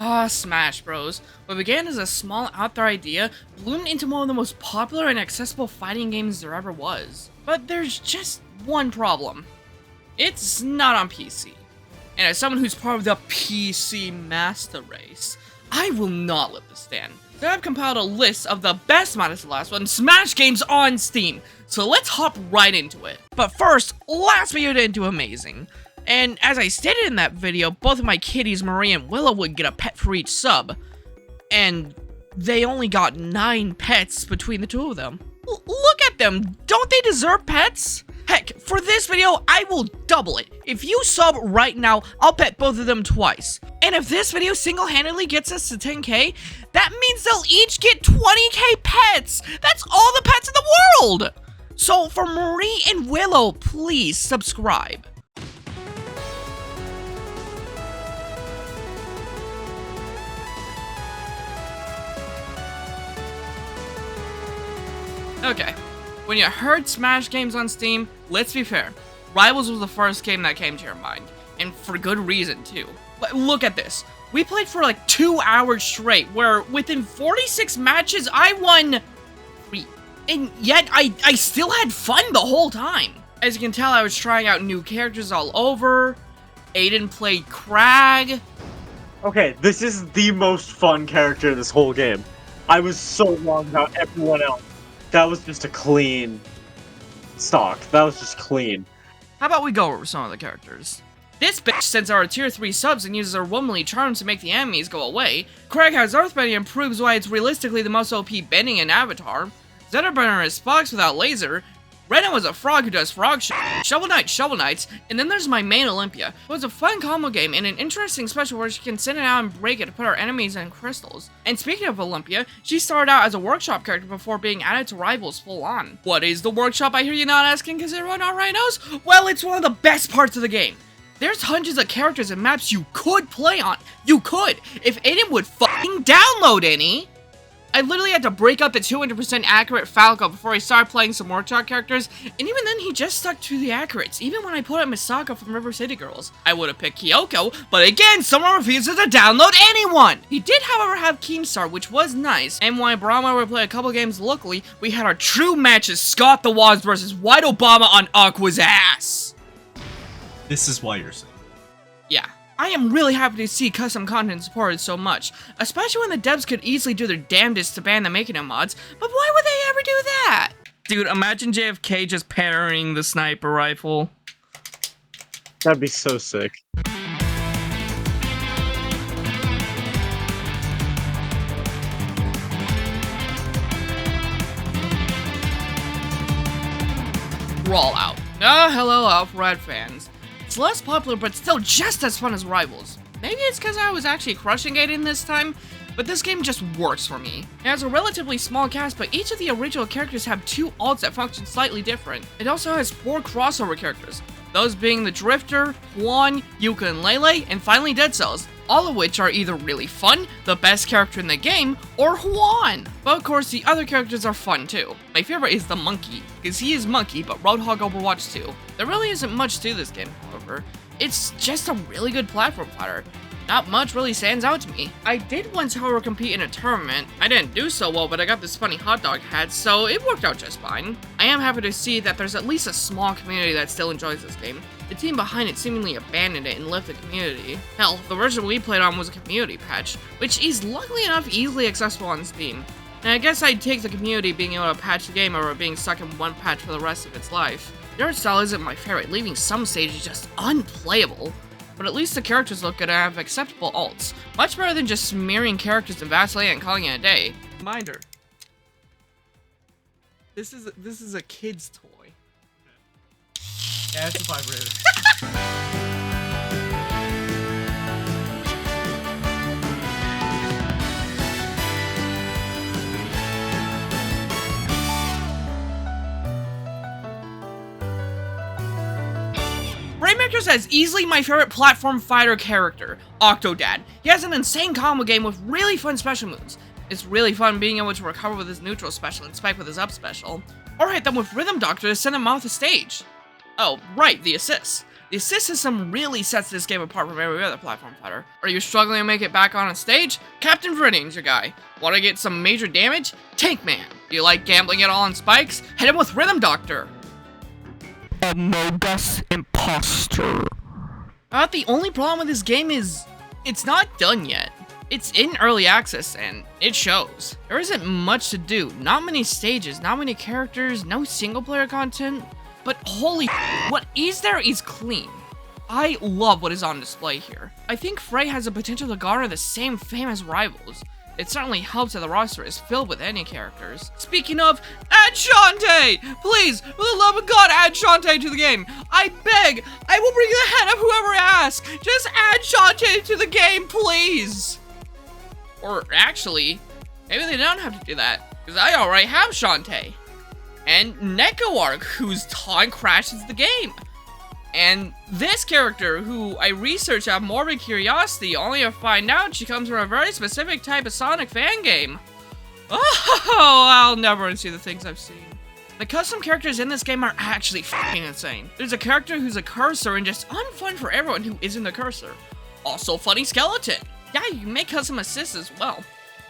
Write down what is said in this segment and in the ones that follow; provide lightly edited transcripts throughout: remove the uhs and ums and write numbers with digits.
Smash Bros. What began as a small out there idea bloomed into one of the most popular and accessible fighting games there ever was. But there's just one problem. It's not on PC. And as someone who's part of the PC master race, I will not let this stand. So I've compiled a list of the best minus the last one Smash games on Steam. So let's hop right into it. But first, last video didn't do amazing. And as I stated in that video, both of my kitties, Marie and Willow, would get a pet for each sub. And they only got 9 pets between the two of them. Look at them! Don't they deserve pets? Heck, for this video, I will double it. If you sub right now, I'll pet both of them twice. And if this video single-handedly gets us to 10k, that means they'll each get 20k pets! That's all the pets in the world! So for Marie and Willow, please subscribe. Okay, when you heard Smash games on Steam, let's be fair, Rivals was the first game that came to your mind, and for good reason too. But look at this, we played for like 2 hours straight, where within 46 matches I won 3, and yet I still had fun the whole time. As you can tell, I was trying out new characters all over. Aiden played Crag. Okay, this is the most fun character in this whole game. I was so wrong about everyone else. That was just a clean stock. That was just clean. How about we go over some of the characters? This bitch sends our tier 3 subs and uses her womanly charms to make the enemies go away. Craig has earthbending and proves why it's realistically the most OP bending in Avatar. Zetterburner is Fox without laser. Rena was a frog who does frog shit. Shovel Knights, and then there's my main Olympia. It was a fun combo game and an interesting special where she can send it out and break it to put our enemies in crystals. And speaking of Olympia, she started out as a workshop character before being added to Rivals full on. What is the workshop, I hear you not asking because everyone already knows? Well, it's one of the best parts of the game. There's hundreds of characters and maps you could play on. You could, if Aiden would fucking download any. I literally had to break up the 200% accurate Falco before I started playing some workshop characters, and even then he just stuck to the accurates, even when I put up Misako from River City Girls. I would have picked Kyoko, but again, someone refuses to download anyone! He did, however, have Keemstar, which was nice, and when Brawlout would play a couple games locally, we had our true matches Scott the Woz versus White Obama on Aqua's ass! This is why you're saying. Yeah. I am really happy to see custom content supported so much, especially when the devs could easily do their damnedest to ban the making of mods, but why would they ever do that? Dude, imagine JFK just parrying the sniper rifle. That'd be so sick. Brawlout. Hello, Alpharad fans. It's less popular, but still just as fun as Rivals. Maybe it's because I was actually crushing Aiden this time, but this game just works for me. It has a relatively small cast, but each of the original characters have 2 ults that function slightly different. It also has 4 crossover characters, those being the Drifter, Juan, Yuka and Lele, and finally Dead Cells, all of which are either really fun, the best character in the game, or Juan. But of course, the other characters are fun too. My favorite is the Monkey, because he is Monkey, but Roadhog Overwatch 2. There really isn't much to this game, however. It's just a really good platform fighter. Not much really stands out to me. I did once, however, compete in a tournament. I didn't do so well, but I got this funny hot dog hat, so it worked out just fine. I am happy to see that there's at least a small community that still enjoys this game. The team behind it seemingly abandoned it and left the community. Hell, the version we played on was a community patch, which is luckily enough easily accessible on Steam. And I guess I'd take the community being able to patch the game over being stuck in one patch for the rest of its life. The art style isn't my favorite, leaving some stages just unplayable. But at least the characters look good and have acceptable ults. Much better than just smearing characters in Vaseline and calling it a day. Reminder. This is a kid's toy. Yeah, it's a vibrator. Fraymakers has easily my favorite platform fighter character, Octodad. He has an insane combo game with really fun special moves. It's really fun being able to recover with his neutral special and spike with his up special, or hit them with Rhythm Doctor to send them off the stage. Oh, right, the assists. The assist system really sets this game apart from every other platform fighter. Are you struggling to make it back on a stage? Captain Viridian's your guy. Want to get some major damage? Tank Man. Do you like gambling it all on spikes? Hit him with Rhythm Doctor. Amogus Imposter. The only problem with this game is it's not done yet. It's in early access and it shows. There isn't much to do. Not many stages, not many characters, no single player content. But holy what is there is clean. I love what is on display here. I think Fray has the potential to garner the same fame as rivals. It certainly helps that the roster is filled with any characters. Speaking of, add Shantae! Please, for the love of God, add Shantae to the game. I beg, I will bring the head of whoever asks. Just add Shantae to the game, please. Or actually, maybe they don't have to do that, because I already have Shantae. And Nekoark, whose taunt crashes the game. And this character, who I researched out of morbid curiosity, only to find out she comes from a very specific type of Sonic fan game. Oh, I'll never unsee the things I've seen. The custom characters in this game are actually f***ing insane. There's a character who's a cursor and just unfun for everyone who isn't a cursor. Also, funny skeleton. Yeah, you can make custom assists as well.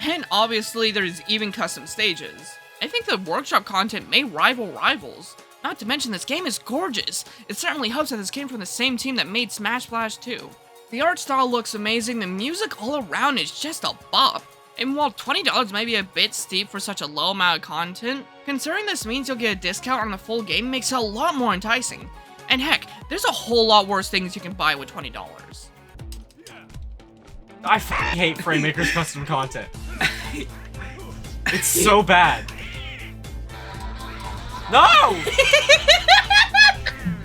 And obviously, there's even custom stages. I think the workshop content may rival Rivals. Not to mention, this game is gorgeous. It certainly helps that this came from the same team that made Smash Splash 2. The art style looks amazing, the music all around is just a bop. And while $20 may be a bit steep for such a low amount of content, considering this means you'll get a discount on the full game makes it a lot more enticing. And heck, there's a whole lot worse things you can buy with $20. I f***ing hate Fraymakers custom content. It's so bad. No!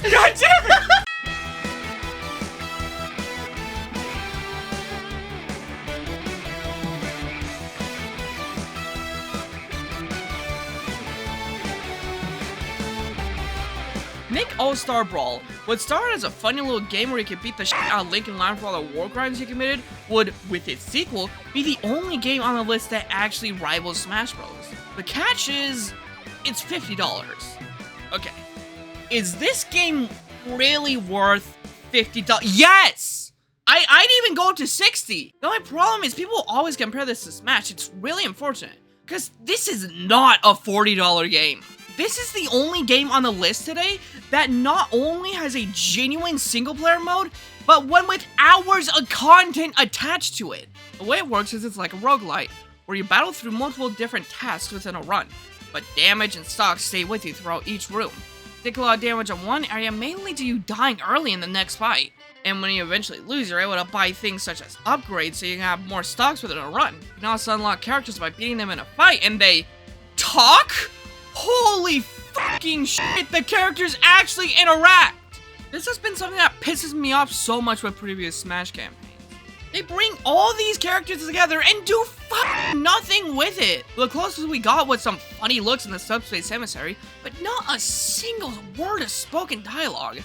God damn it! Make All-Star Brawl. What started as a funny little game where you could beat the shit out of Link and Line for all the war crimes he committed would, with its sequel, be the only game on the list that actually rivals Smash Bros. The catch is, it's $50. Okay. Is this game really worth $50? Yes! I'd even go to 60. The only problem is people always compare this to Smash. It's really unfortunate, because this is not a $40 game. This is the only game on the list today that not only has a genuine single-player mode, but one with hours of content attached to it. The way it works is it's like a roguelite, where you battle through multiple different tasks within a run, but damage and stocks stay with you throughout each room. Take a lot of damage on one area may lead to you dying early in the next fight, and when you eventually lose, you're able to buy things such as upgrades so you can have more stocks within a run. You can also unlock characters by beating them in a fight, and they talk? Holy fucking shit, the characters actually interact! This has been something that pisses me off so much with previous Smash campaigns. They bring all these characters together and do fucking nothing with it. The closest we got was some funny looks in the Subspace Emissary, but not a single word of spoken dialogue.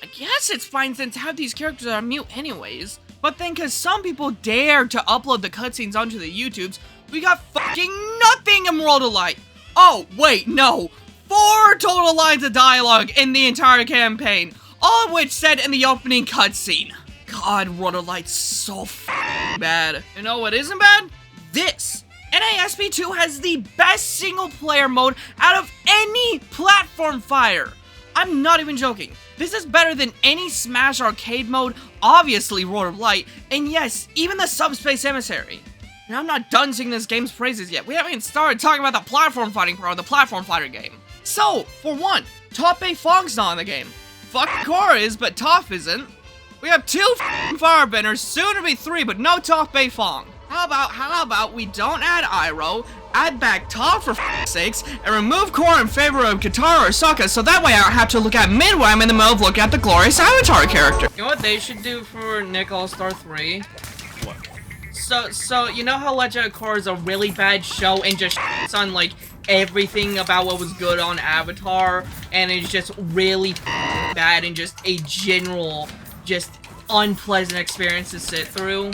I guess it's fine since half these characters are mute anyways, but then cause some people dare to upload the cutscenes onto the YouTubes, we got fucking nothing in World of Light. Oh, wait, no. 4 total lines of dialogue in the entire campaign, all of which said in the opening cutscene. God, World of Light's so f***ing bad. You know what isn't bad? This. NASP 2 has the best single-player mode out of any platform fighter. I'm not even joking. This is better than any Smash arcade mode, obviously World of Light, and yes, even the Subspace Emissary. And I'm not done singing this game's praises yet. We haven't even started talking about the platform fighting part of the platform fighter game. So, for one, Top Bay Fong's not in the game. Fuck Korra is, but Toph isn't. We have 2 f***ing firebenders, soon to be 3, but no Top Bay Fong. How about we don't add Iroh, add back Toph for f***ing sakes, and remove Korra in favor of Katara or Sokka, so that way I don't have to look at mid when I'm in the middle of looking at the glorious Avatar character. You know what they should do for Nick All-Star 3? What? So you know how Legend of Korra is a really bad show and just shits on like everything about what was good on Avatar, and it's just really bad and just a general, just unpleasant experience to sit through.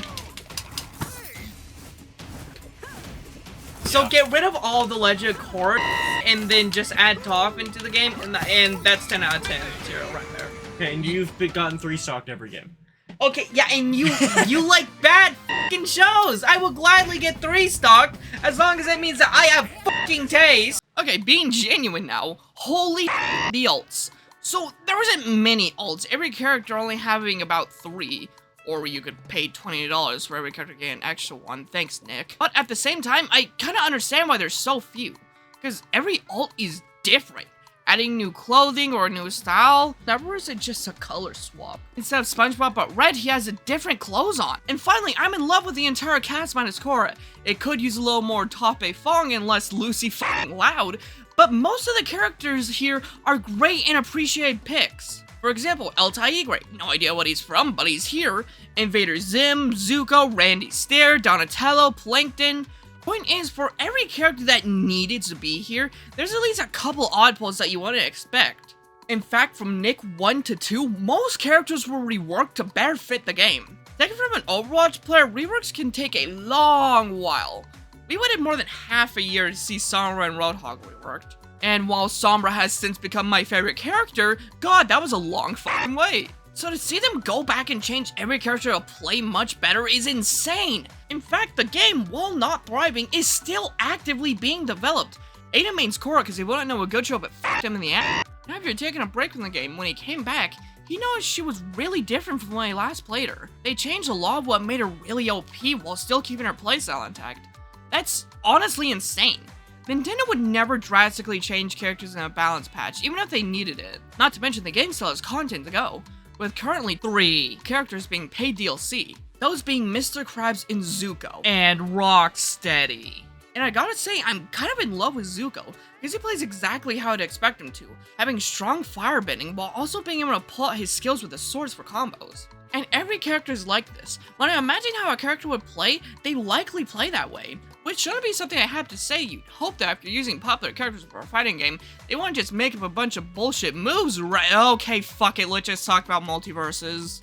So get rid of all the Legend of Korra and then just add Toph into the game, and that's 10 out of 10 0 right there. Okay, and you've gotten 3-stocked every game. Okay, yeah, and you like bad fucking shows. I will gladly get 3-stocked as long as it means that I have fucking taste. Okay, being genuine now. Holy the alts. So there wasn't many alts. Every character only having about 3. Or you could pay $20 for every character to get an extra one. Thanks, Nick. But at the same time, I kind of understand why there's so few. Because every alt is different. Adding new clothing or a new style. Never is it just a color swap. Instead of SpongeBob but red, he has a different clothes on. And finally, I'm in love with the entire cast minus Korra. It could use a little more Tape Fong and less Lucy fucking Loud. But most of the characters here are great and appreciated picks. For example, El Tigre, no idea what he's from, but he's here. Invader Zim, Zuko, Randy Stair, Donatello, Plankton. Point is, for every character that needed to be here, there's at least a couple oddballs that you wouldn't expect. In fact, from Nick 1 to 2, most characters were reworked to better fit the game. Taken from an Overwatch player, reworks can take a long while. We waited more than half a year to see Sombra and Roadhog reworked. And while Sombra has since become my favorite character, god, that was a long fucking wait. So to see them go back and change every character to play much better is insane. In fact, the game, while not thriving, is still actively being developed. Aiden mains Korra because he wouldn't know a good show but fucked him in the ass. Now after taking a break from the game, when he came back, he noticed she was really different from when he last played her. They changed a lot of what made her really OP while still keeping her playstyle intact. That's honestly insane. Nintendo would never drastically change characters in a balance patch, even if they needed it. Not to mention the game still has content to go, with currently 3 characters being paid DLC. Those being Mr. Krabs and Zuko, and Rocksteady. And I gotta say, I'm kind of in love with Zuko, because he plays exactly how I'd expect him to, having strong firebending while also being able to pull out his skills with his swords for combos. And every character is like this. When I imagine how a character would play, they likely play that way. Which shouldn't be something I have to say. You'd hope that after using popular characters for a fighting game, they won't just make up a bunch of bullshit moves, right? Okay, fuck it, let's just talk about Multiversus.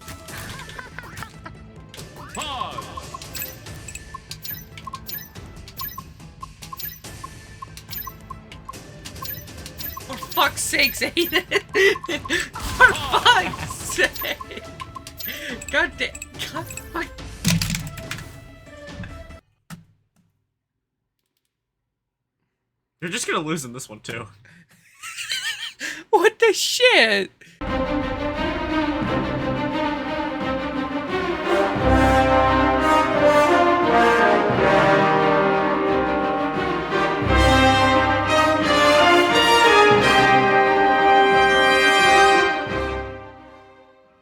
Pause. For fuck's sakes, Aiden! For fuck's sake! God damn. God fuck. You're just gonna lose in this one too. What the shit?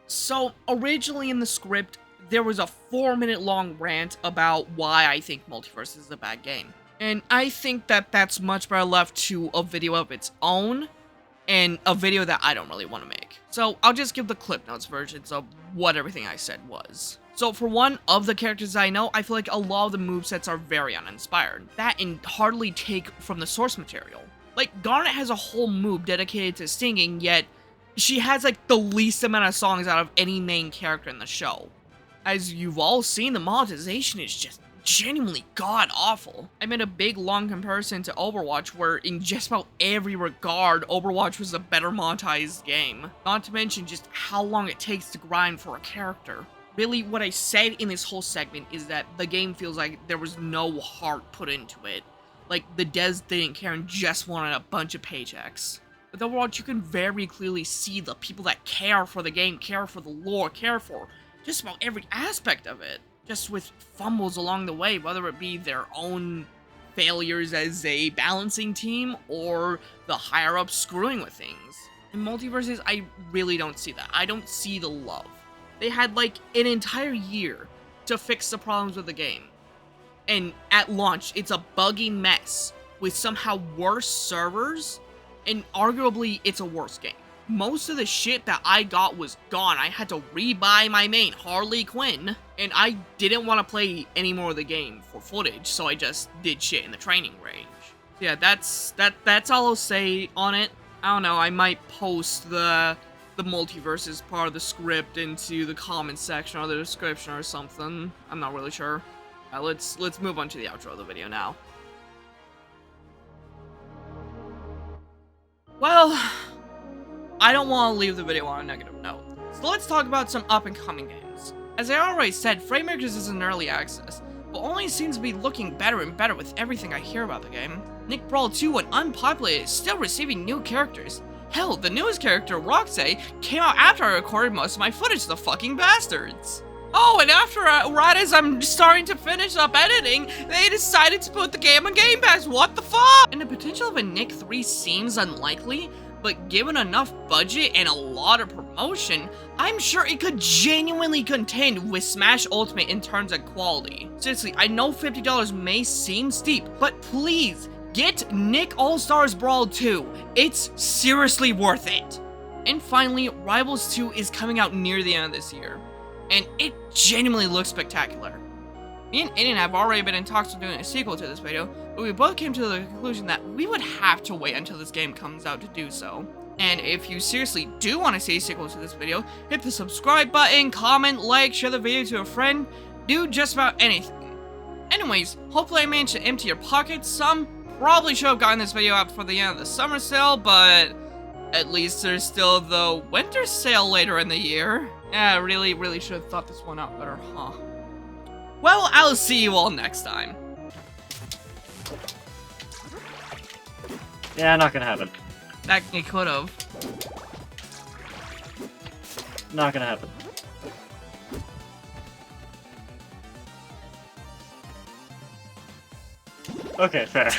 So, originally in the script, there was a 4-minute long rant about why I think Multiversus is a bad game. And I think that that's much better left to a video of its own, and a video that I don't really want to make. So I'll just give the Clip Notes versions of what everything I said was. So for one, of the characters I know, I feel like a lot of the movesets are very uninspired. That and hardly take from the source material. Like, Garnet has a whole move dedicated to singing, yet she has like the least amount of songs out of any main character in the show. As you've all seen, the monetization is just genuinely god-awful. I made a big long comparison to Overwatch where in just about every regard, Overwatch was a better monetized game. Not to mention just how long it takes to grind for a character. Really, what I said in this whole segment is that the game feels like there was no heart put into it. Like, the devs didn't care and just wanted a bunch of paychecks. With Overwatch, you can very clearly see the people that care for the game, care for the lore, care for just about every aspect of it. Just with fumbles along the way, whether it be their own failures as a balancing team or the higher-ups screwing with things. In Multiversus, I really don't see that. I don't see the love. They had like an entire year to fix the problems with the game. And at launch, it's a buggy mess with somehow worse servers, and arguably it's a worse game. Most of the shit that I got was gone. I had to rebuy my main, Harley Quinn, and I didn't want to play any more of the game for footage, so I just did shit in the training range. Yeah, that's all I'll say on it. I don't know, I might post the Multiversus part of the script into the comments section or the description or something. I'm not really sure. Let's move on to the outro of the video now. Well, I don't want to leave the video on a negative note. So let's talk about some up-and-coming games. As I already said, Fraymakers is in early access, but only seems to be looking better and better with everything I hear about the game. Nick Brawl 2, when unpopulated, is still receiving new characters. Hell, the newest character, Roxy, came out after I recorded most of my footage, the fucking bastards. Oh, and after, right as I'm starting to finish up editing, they decided to put the game on Game Pass, what the fuck? And the potential of a Nick 3 seems unlikely, but given enough budget and a lot of promotion, I'm sure it could genuinely contend with Smash Ultimate in terms of quality. Seriously, I know $50 may seem steep, but please, get Nick All-Stars Brawl 2. It's seriously worth it. And finally, Rivals 2 is coming out near the end of this year, and it genuinely looks spectacular. Me and Aiden have already been in talks of doing a sequel to this video, but we both came to the conclusion that we would have to wait until this game comes out to do so. And if you seriously do want to see a sequel to this video, hit the subscribe button, comment, like, share the video to a friend, do just about anything. Anyways, hopefully I managed to empty your pockets some. Probably should have gotten this video out before the end of the summer sale, but at least there's still the winter sale later in the year. Yeah, I really should have thought this one out better, huh? Well, I'll see you all next time. Yeah, not gonna happen. That it could've. Not gonna happen. Okay, fair.